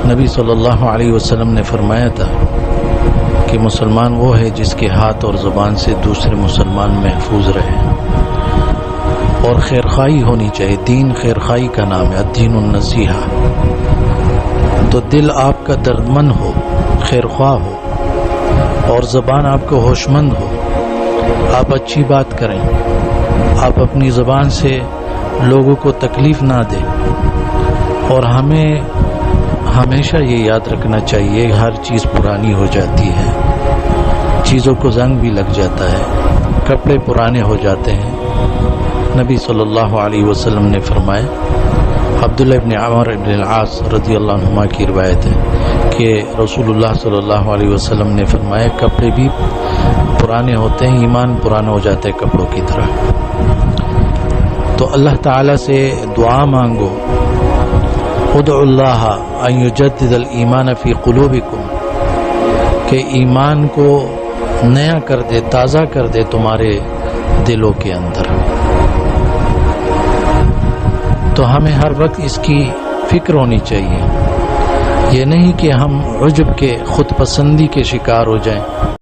نبی صلی اللہ علیہ وسلم نے فرمایا تھا کہ مسلمان وہ ہے جس کے ہاتھ اور زبان سے دوسرے مسلمان محفوظ رہے، اور خیرخواہی ہونی چاہیے۔ دین خیرخواہی کا نام ہے، الدین النصیحہ۔ تو دل آپ کا دردمند ہو، خیرخواہ ہو، اور زبان آپ کا ہوشمند ہو، آپ اچھی بات کریں، آپ اپنی زبان سے لوگوں کو تکلیف نہ دیں۔ اور ہمیں ہمیشہ یہ یاد رکھنا چاہیے ہر چیز پرانی ہو جاتی ہے، چیزوں کو زنگ بھی لگ جاتا ہے، کپڑے پرانے ہو جاتے ہیں۔ نبی صلی اللہ علیہ وسلم نے فرمایا، عبداللہ ابن عمر ابن العاص رضی اللہ عنہما کی روایت ہے کہ رسول اللہ صلی اللہ علیہ وسلم نے فرمایا کپڑے بھی پرانے ہوتے ہیں، ایمان پرانا ہو جاتا ہے کپڑوں کی طرح۔ تو اللہ تعالیٰ سے دعا مانگو، ادعوا اللہ ان یجدد الایمان فی قلوبکم، کہ ایمان کو نیا کر دے، تازہ کر دے تمہارے دلوں کے اندر۔ تو ہمیں ہر وقت اس کی فکر ہونی چاہیے، یہ نہیں کہ ہم عجب کے خود پسندی کے شکار ہو جائیں۔